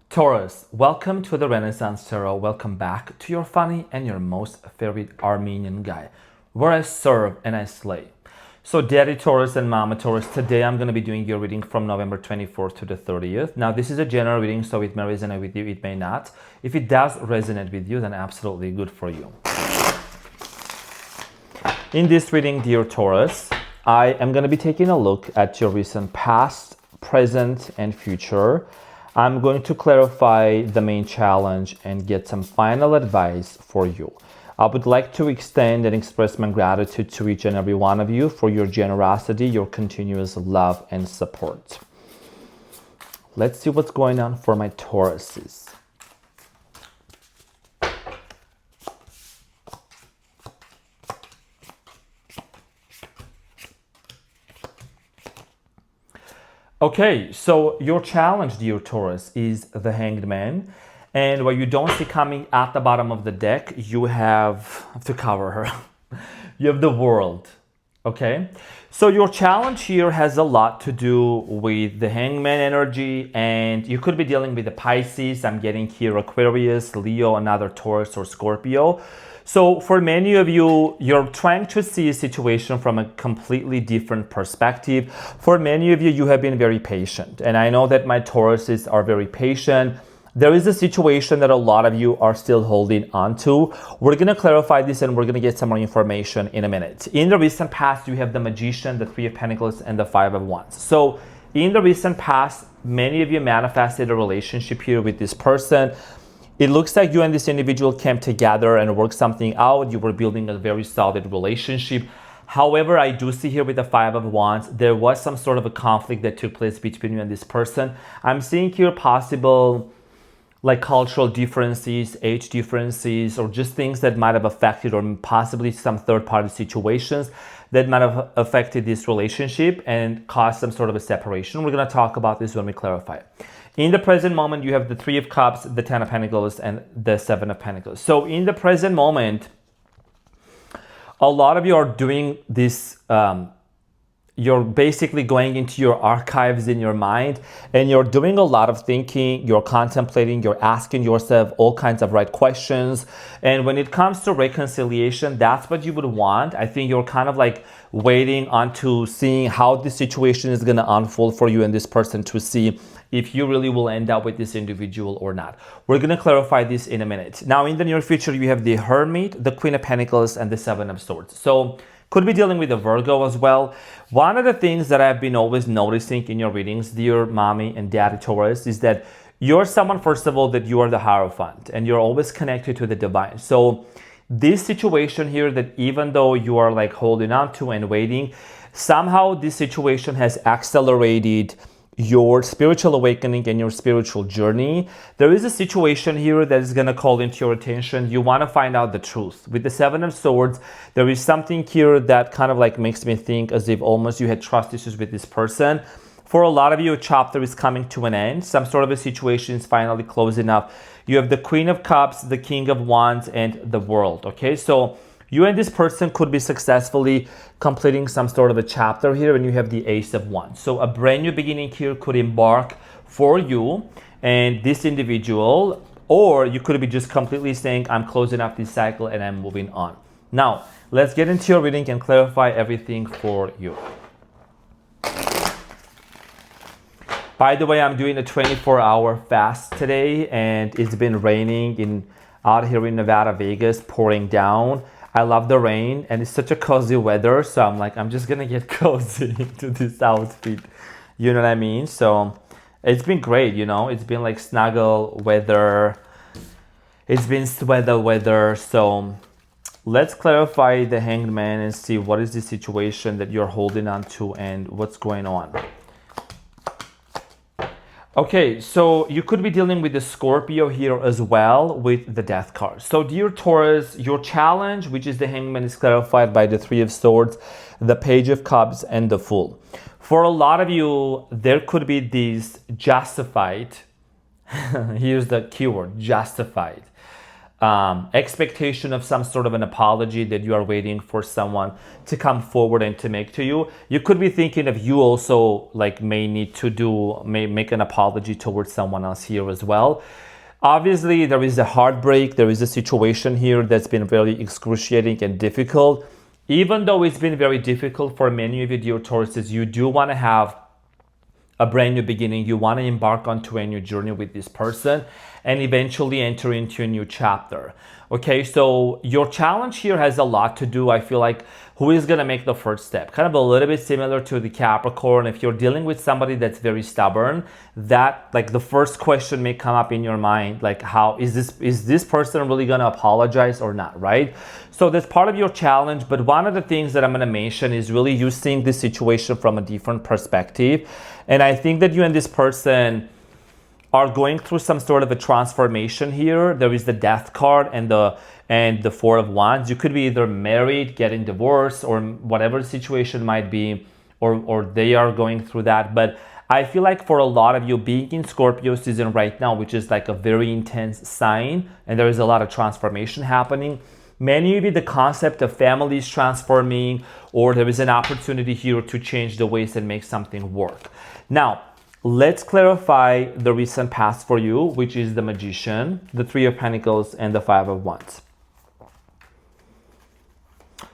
Taurus, welcome to the Renaissance Tarot. Welcome back to your funny and your most favorite Armenian guy, where I serve and I slay. So Daddy Taurus and Mama Taurus, today I'm going to be doing your reading from November 24th to the 30th. Now this is a general reading, so it may resonate with you, it may not. If it does resonate with you, then absolutely good for you. In this reading, dear Taurus, I am going to be taking a look at your recent past, present, and future. I'm going to clarify the main challenge and get some final advice for you. I would like to extend and express my gratitude to each and every one of you for your generosity, your continuous love and support. Let's see what's going on for my Tauruses. Okay, so your challenge, dear Taurus, is the Hanged Man. And what you don't see coming at the bottom of the deck, you have to cover her. You have the World, okay? So your challenge here has a lot to do with the Hangman energy, and you could be dealing with the Pisces. I'm getting here Aquarius, Leo, another Taurus or Scorpio. So for many of you, you're trying to see a situation from a completely different perspective. For many of you, you have been very patient. And I know that my Tauruses are very patient. There is a situation that a lot of you are still holding on to. We're going to clarify this and we're going to get some more information in a minute. In the recent past, you have the Magician, the Three of Pentacles, and the Five of Wands. So in the recent past, many of you manifested a relationship here with this person. It looks like you and this individual came together and worked something out. You were building a very solid relationship. However, I do see here with the Five of Wands, there was some sort of a conflict that took place between you and this person. I'm seeing here possible like cultural differences, age differences, or just things that might have affected, or possibly some third-party situations that might have affected this relationship and caused some sort of a separation. We're going to talk about this when we clarify it. In the present moment, you have the Three of Cups, the Ten of Pentacles, and the Seven of Pentacles. So in the present moment, a lot of you are doing this, you're basically going into your archives in your mind and you're doing a lot of thinking, you're contemplating, you're asking yourself all kinds of right questions. And when it comes to reconciliation, that's what you would want. I think you're kind of like waiting on to seeing how the situation is going to unfold for you and this person to see if you really will end up with this individual or not. We're going to clarify this in a minute. Now, in the near future, you have the Hermit, the Queen of Pentacles, and the Seven of Swords. So could be dealing with a Virgo as well. One of the things that I've been always noticing in your readings, dear mommy and daddy Taurus, is that you're someone, first of all, that you are the Hierophant and you're always connected to the divine. So this situation here, that even though you are like holding on to and waiting, somehow this situation has accelerated your spiritual awakening and your spiritual journey. There is a situation here that is going to call into your attention. You want to find out the truth. With the Seven of Swords, there is something here that kind of like makes me think as if almost you had trust issues with this person. For a lot of you, a chapter is coming to an end. Some sort of a situation is finally closing up. You have the Queen of Cups, the King of Wands, and the World. Okay, so you and this person could be successfully completing some sort of a chapter here, and you have the Ace of Wands. So a brand new beginning here could embark for you and this individual, or you could be just completely saying, I'm closing up this cycle and I'm moving on. Now, let's get into your reading and clarify everything for you. By the way, I'm doing a 24-hour fast today, and it's been raining out here in Nevada, Vegas, pouring down. I love the rain and it's such a cozy weather, so I'm like, I'm just gonna get cozy into this outfit, you know what I mean? So it's been great, you know, it's been like snuggle weather, it's been sweater weather. So let's clarify the Hanged Man and see what is the situation that you're holding on to and what's going on. Okay, so you could be dealing with the Scorpio here as well with the Death card. So dear Taurus, your challenge, which is the Hangman, is clarified by the Three of Swords, the Page of Cups, and the Fool. For a lot of you, there could be these justified, here's the keyword, justified, expectation of some sort of an apology that you are waiting for someone to come forward and to make to you. You could be thinking of you also like may need to make an apology towards someone else here as well. Obviously, there is a heartbreak. There is a situation here that's been very excruciating and difficult. Even though it's been very difficult for many of you, dear Tauruses, you do want to have a brand new beginning. You want to embark onto a new journey with this person and eventually enter into a new chapter. Okay, so your challenge here has a lot to do, I feel like, who is going to make the first step? Kind of a little bit similar to the Capricorn. If you're dealing with somebody that's very stubborn, that like the first question may come up in your mind, like how is this person really going to apologize or not, right? So that's part of your challenge. But one of the things that I'm going to mention is really you seeing this situation from a different perspective. And I think that you and this person are going through some sort of a transformation here. There is the Death card and the Four of Wands. You could be either married, getting divorced, or whatever the situation might be, or they are going through that. But I feel like for a lot of you, being in Scorpio season right now, which is like a very intense sign, and there is a lot of transformation happening. Many of you, the concept of family is transforming, or there is an opportunity here to change the ways and make something work. Now, let's clarify the recent past for you, which is the Magician, the Three of Pentacles, and the Five of Wands.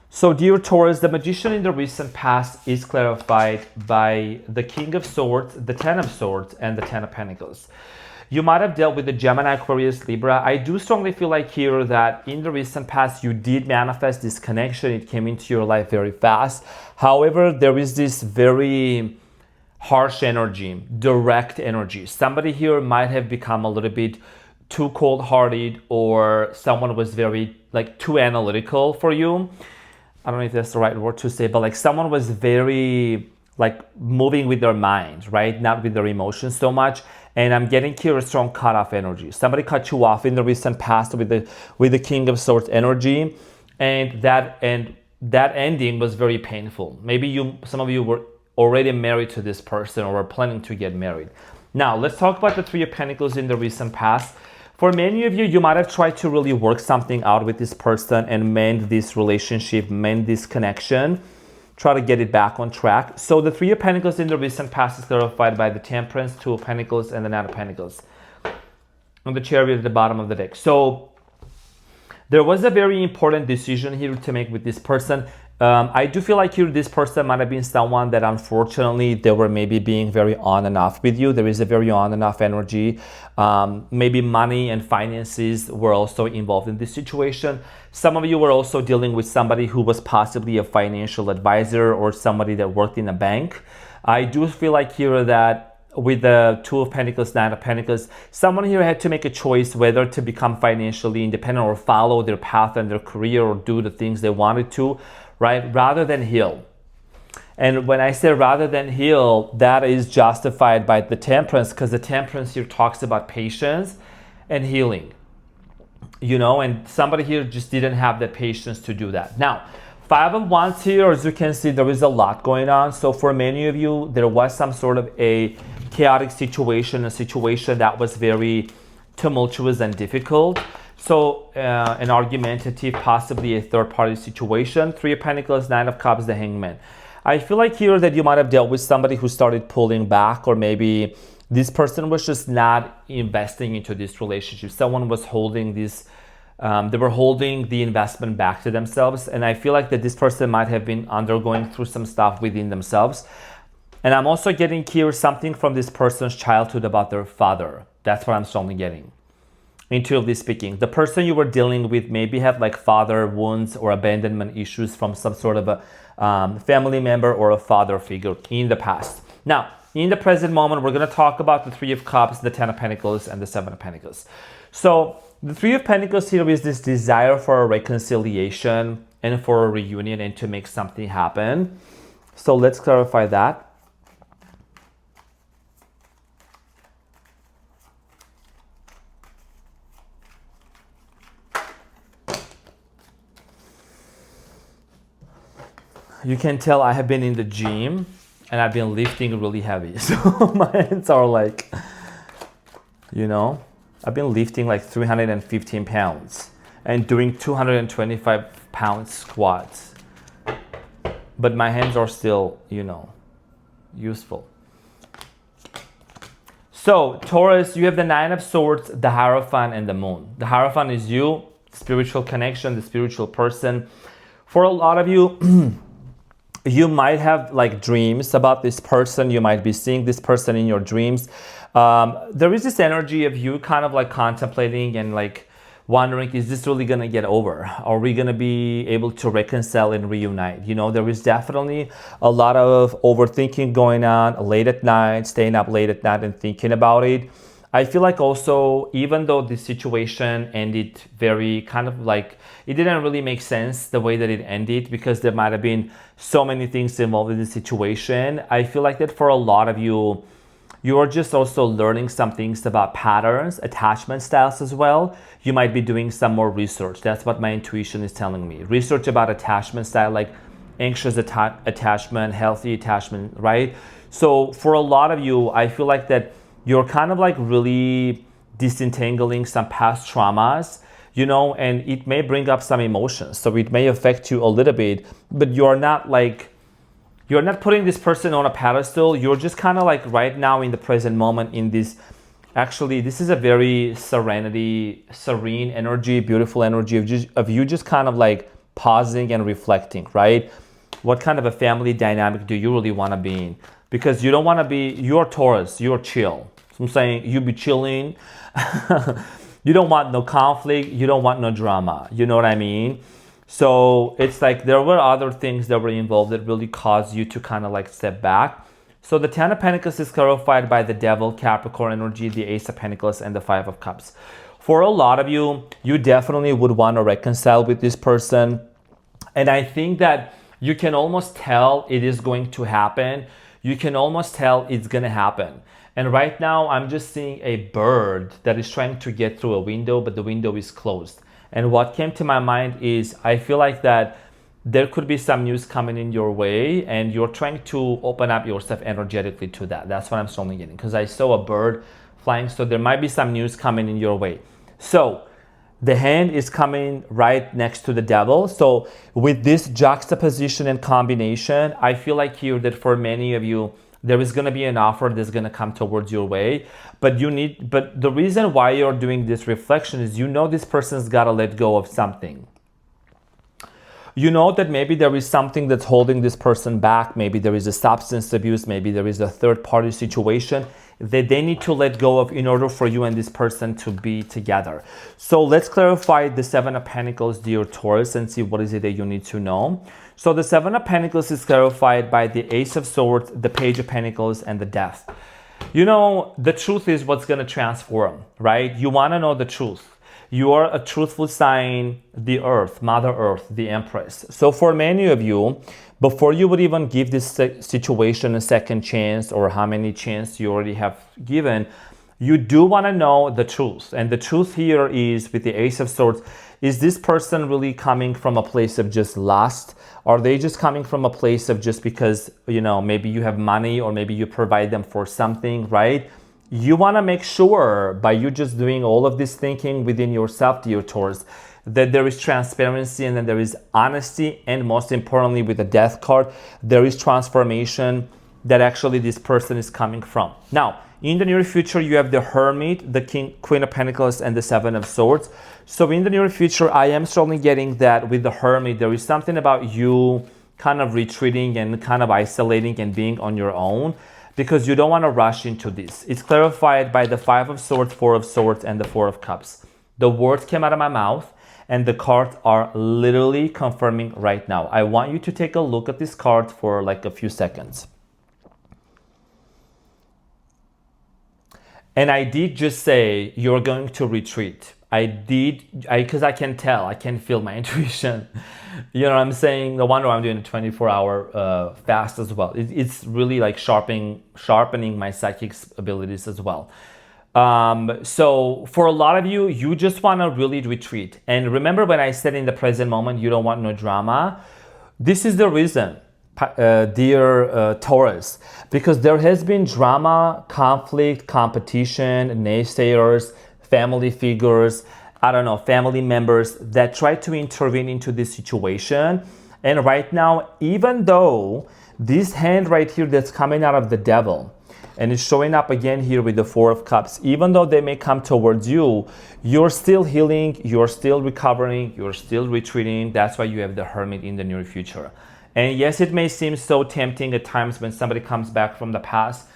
So, dear Taurus, the Magician in the recent past is clarified by the King of Swords, the Ten of Swords, and the Ten of Pentacles. You might have dealt with the Gemini, Aquarius, Libra. I do strongly feel like here that in the recent past, you did manifest this connection. It came into your life very fast. However, there is this very harsh energy, direct energy. Somebody here might have become a little bit too cold-hearted, or someone was very like too analytical for you. I don't know if that's the right word to say, but like someone was very like moving with their mind, right? Not with their emotions so much. And I'm getting here a strong cut-off energy. Somebody cut you off in the recent past with the King of Swords energy, and that ending was very painful. Maybe some of you were already married to this person or are planning to get married. Now, let's talk about the Three of Pentacles in the recent past. For many of you, you might have tried to really work something out with this person and mend this relationship, mend this connection, try to get it back on track. So the Three of Pentacles in the recent past is clarified by the Temperance, Two of Pentacles, and the Knight of Pentacles. And the Chariot at the bottom of the deck. So there was a very important decision here to make with this person. I do feel like here this person might have been someone that unfortunately they were maybe being very on and off with you. There is a very on and off energy. Maybe money and finances were also involved in this situation. Some of you were also dealing with somebody who was possibly a financial advisor or somebody that worked in a bank. I do feel like here that with the Two of Pentacles, Nine of Pentacles, someone here had to make a choice whether to become financially independent or follow their path and their career or do the things they wanted to, right? Rather than heal. And when I say rather than heal, that is justified by the Temperance, because the Temperance here talks about patience and healing. You know, and somebody here just didn't have the patience to do that. Now, Five of Wands here, as you can see, there is a lot going on. So for many of you, there was some sort of a chaotic situation, a situation that was very tumultuous and difficult. So an argumentative, possibly a third-party situation. Three of Pentacles, Nine of Cups, the Hangman. I feel like here that you might have dealt with somebody who started pulling back, or maybe this person was just not investing into this relationship. Someone was holding this, they were holding the investment back to themselves. And I feel like that this person might have been undergoing through some stuff within themselves. And I'm also getting here something from this person's childhood about their father. That's what I'm strongly getting. Intuitively speaking, the person you were dealing with maybe had like father wounds or abandonment issues from some sort of a family member or a father figure in the past. Now, in the present moment, we're going to talk about the Three of Cups, the Ten of Pentacles, and the Seven of Pentacles. So the Three of Pentacles here is this desire for a reconciliation and for a reunion and to make something happen. So let's clarify that. You can tell I have been in the gym and I've been lifting really heavy. So my hands are like, you know, I've been lifting like 315 pounds. and doing 225-pound squats. But my hands are still, useful. So, Taurus, you have the Nine of Swords, the Hierophant, and the Moon. The Hierophant is you, spiritual connection, the spiritual person. For a lot of you, you might have like dreams about this person. You might be seeing this person in your dreams. There is this energy of you kind of like contemplating and like wondering, is this really going to get over? Are we going to be able to reconcile and reunite? There is definitely a lot of overthinking going on late at night, staying up late at night and thinking about it. I feel like also, even though the situation ended very kind of like, it didn't really make sense the way that it ended because there might have been so many things involved in the situation. I feel like that for a lot of you, you are just also learning some things about patterns, attachment styles as well. You might be doing some more research. That's what my intuition is telling me. Research about attachment style, like anxious attachment, healthy attachment, right? So for a lot of you, I feel like that you're kind of like really disentangling some past traumas, and it may bring up some emotions. So it may affect you a little bit, but you're not putting this person on a pedestal. You're just kind of like right now in the present moment in this, actually, this is a very serene energy, beautiful energy of you just kind of like pausing and reflecting, right? What kind of a family dynamic do you really want to be in? Because you don't want to be, you're Taurus, you're chill. So I'm saying you be chilling. You don't want no conflict. You don't want no drama. You know what I mean? So it's like there were other things that were involved that really caused you to kind of like step back. So the Ten of Pentacles is clarified by the Devil, Capricorn energy, the Ace of Pentacles, and the Five of Cups. For a lot of you, you definitely would want to reconcile with this person. And I think that you can almost tell it is going to happen. You can almost tell it's going to happen. And right now, I'm just seeing a bird that is trying to get through a window, but the window is closed. And what came to my mind is I feel like that there could be some news coming in your way and you're trying to open up yourself energetically to that. That's what I'm strongly getting because I saw a bird flying. So there might be some news coming in your way. So the hand is coming right next to the Devil. So with this juxtaposition and combination, I feel like here that for many of you, there is going to be an offer that's going to come towards your way. But the reason why you're doing this reflection is this person's got to let go of something. You know that maybe there is something that's holding this person back. Maybe there is a substance abuse. Maybe there is a third-party situation that they need to let go of in order for you and this person to be together. So let's clarify the Seven of Pentacles, dear Taurus, and see what is it that you need to know. So the Seven of Pentacles is clarified by the Ace of Swords, the Page of Pentacles, and the Death. The truth is what's going to transform, right? You want to know the truth. You are a truthful sign, the Earth, Mother Earth, the Empress. So for many of you, before you would even give this situation a second chance or how many chances you already have given, you do want to know the truth. And the truth here is with the Ace of Swords, is this person really coming from a place of just lust? Are they just coming from a place of just because, maybe you have money or maybe you provide them for something, right? You want to make sure by you just doing all of this thinking within yourself, dear Taurus, that there is transparency and then there is honesty. And most importantly, with the Death card, there is transformation that actually this person is coming from. Now, in the near future, you have the Hermit, the Queen of Pentacles, and the Seven of Swords. So in the near future, I am strongly getting that with the Hermit, there is something about you kind of retreating and kind of isolating and being on your own because you don't want to rush into this. It's clarified by the Five of Swords, Four of Swords, and the Four of Cups. The words came out of my mouth and the cards are literally confirming right now. I want you to take a look at this card for like a few seconds. And I did just say you're going to retreat. Because I can tell, I can feel my intuition. You know what I'm saying? No wonder I'm doing a 24-hour fast as well. It's really like sharpening my psychic abilities as well. So for a lot of you, you just want to really retreat. And remember when I said in the present moment, you don't want no drama? This is the reason, dear Taurus, because there has been drama, conflict, competition, naysayers, family figures. I don't know, family members that try to intervene into this situation. And right now, even though this hand right here that's coming out of the devil, and it's showing up again here with the Four of Cups, even though they may come towards you, you're still healing, you're still recovering, you're still retreating. That's why you have the Hermit in the near future. And yes, it may seem so tempting at times when somebody comes back from the past,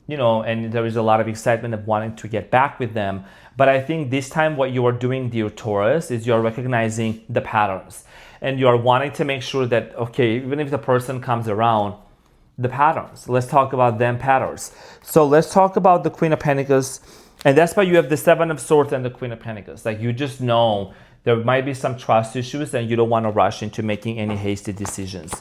you know, and there is a lot of excitement of wanting to get back with them. But I think this time what you are doing, dear Taurus, is you're recognizing the patterns. And you're wanting to make sure that, okay, even if the person comes around, the patterns. Let's talk about them patterns. So let's talk about the Queen of Pentacles. And that's why you have the Seven of Swords and the Queen of Pentacles. Like, you just know there might be some trust issues and you don't want to rush into making any hasty decisions.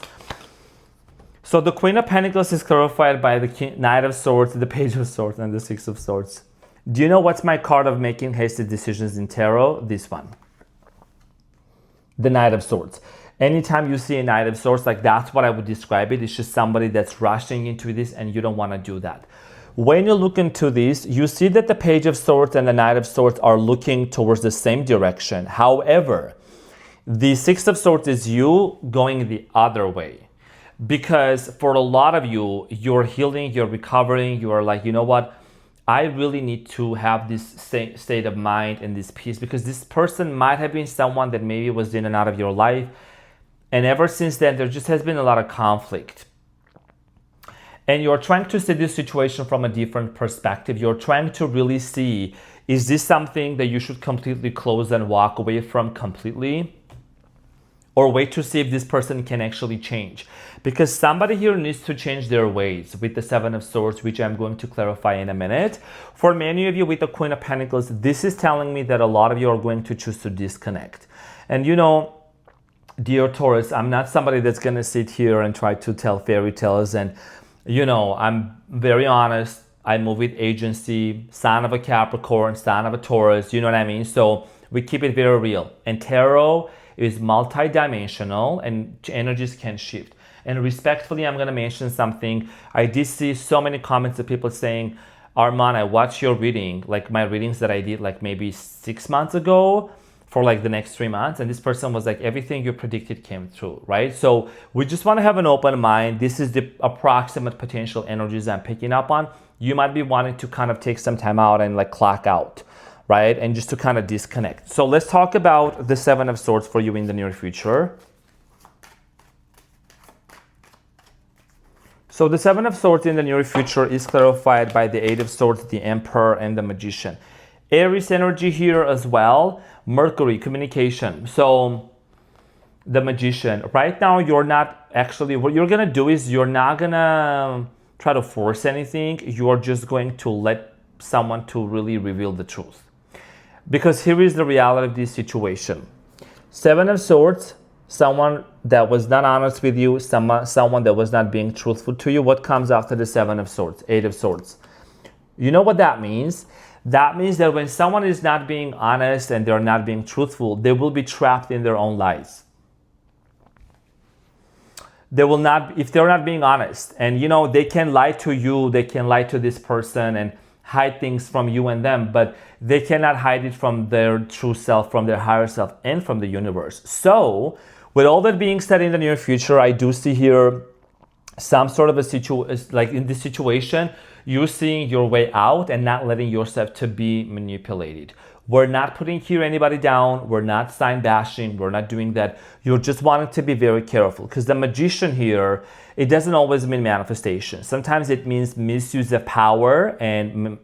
So the Queen of Pentacles is clarified by the Knight of Swords, the Page of Swords, and the Six of Swords. Do you know what's my card of making hasty decisions in tarot? This one. The Knight of Swords. Anytime you see a Knight of Swords, like, that's what I would describe it. It's just somebody that's rushing into this and you don't want to do that. When you look into this, you see that the Page of Swords and the Knight of Swords are looking towards the same direction. However, the Six of Swords is you going the other way. Because for a lot of you, you're healing, you're recovering, you're like, you know what? I really need to have this state of mind and this peace, because this person might have been someone that maybe was in and out of your life. And ever since then, there just has been a lot of conflict. And you're trying to see this situation from a different perspective. You're trying to really see, is this something that you should completely close and walk away from completely? Or wait to see if this person can actually change? Because somebody here needs to change their ways with the Seven of Swords, which I'm going to clarify in a minute. For many of you with the Queen of Pentacles, this is telling me that a lot of you are going to choose to disconnect. And you know, dear Taurus, I'm not somebody that's going to sit here and try to tell fairy tales. And, you know, I'm very honest. I move with agency, sign of a Capricorn, sign of a Taurus, you know what I mean? So we keep it very real. And tarot is multi-dimensional and energies can shift. And respectfully, I'm going to mention something. I did see so many comments of people saying, Arman, I watched your reading, like my readings that I did like maybe 6 months ago, for like the next 3 months, and this person was like, everything you predicted came true, right? So we just want to have an open mind. This is the approximate potential energies I'm picking up on. You might be wanting to kind of take some time out and like clock out, right? And just to kind of disconnect. So let's talk about the Seven of Swords for you in the near future. So the Seven of Swords in the near future is clarified by the Eight of Swords, the Emperor, and the Magician. Aries energy here as well. Mercury, communication. So the Magician. Right now, you're not actually, what you're going to do is you're not going to try to force anything. You're just going to let someone to really reveal the truth. Because here is the reality of this situation. Seven of Swords, someone that was not honest with you, someone that was not being truthful to you. What comes after the Seven of Swords? Eight of Swords. You know what that means? That means that when someone is not being honest and they're not being truthful, they will be trapped in their own lies. They will not, if they're not being honest, and you know, they can lie to you, they can lie to this person and hide things from you and them, but they cannot hide it from their true self, from their higher self, and from the universe. So, with all that being said, in the near future, I do see here some sort of a situation, like in this situation, you're seeing your way out and not letting yourself to be manipulated. We're not putting here anybody down. We're not sign bashing. We're not doing that. You're just wanting to be very careful, because the Magician here, it doesn't always mean manifestation. Sometimes it means misuse of power and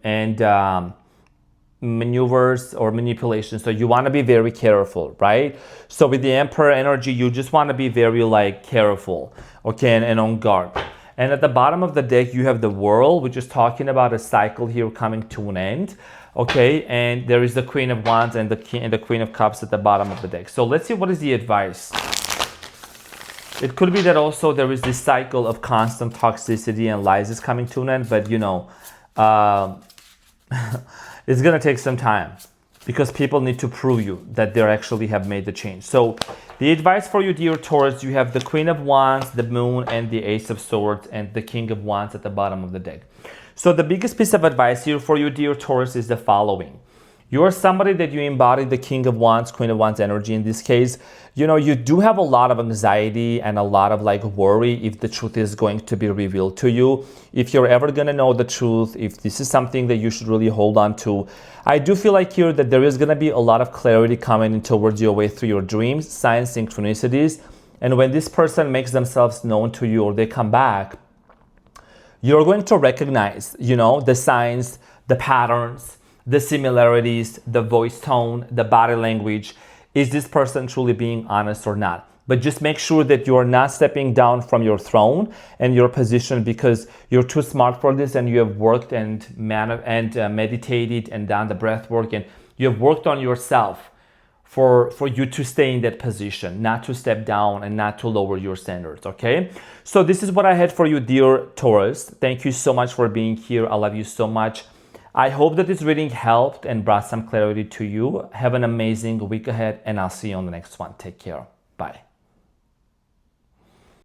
maneuvers or manipulation. So you want to be very careful, right? So with the Emperor energy, you just want to be very like careful, okay, and on guard. And at the bottom of the deck, you have the World, which is talking about a cycle here coming to an end. Okay, and there is the Queen of Wands and the Queen of Cups at the bottom of the deck. So let's see, what is the advice? It could be that also there is this cycle of constant toxicity and lies is coming to an end, but you know, it's gonna take some time, because people need to prove you that they actually have made the change. So the advice for you, dear Taurus, you have the Queen of Wands, the Moon, and the Ace of Swords, and the King of Wands at the bottom of the deck. So the biggest piece of advice here for you, dear Taurus, is the following. You're somebody that you embody the King of Wands, Queen of Wands energy in this case. You do have a lot of anxiety and a lot of worry if the truth is going to be revealed to you. If you're ever going to know the truth, if this is something that you should really hold on to, I do feel like here that there is going to be a lot of clarity coming in towards your way through your dreams, signs, synchronicities. And when this person makes themselves known to you or they come back, you're going to recognize, the signs, the patterns, the similarities, the voice tone, the body language. Is this person truly being honest or not? But just make sure that you are not stepping down from your throne and your position because you're too smart for this, and you have worked and meditated and done the breath work, and you have worked on yourself for you to stay in that position, not to step down and not to lower your standards, okay? So this is what I had for you, dear Taurus. Thank you so much for being here. I love you so much. I hope that this reading helped and brought some clarity to you. Have an amazing week ahead, and I'll see you on the next one. Take care. Bye.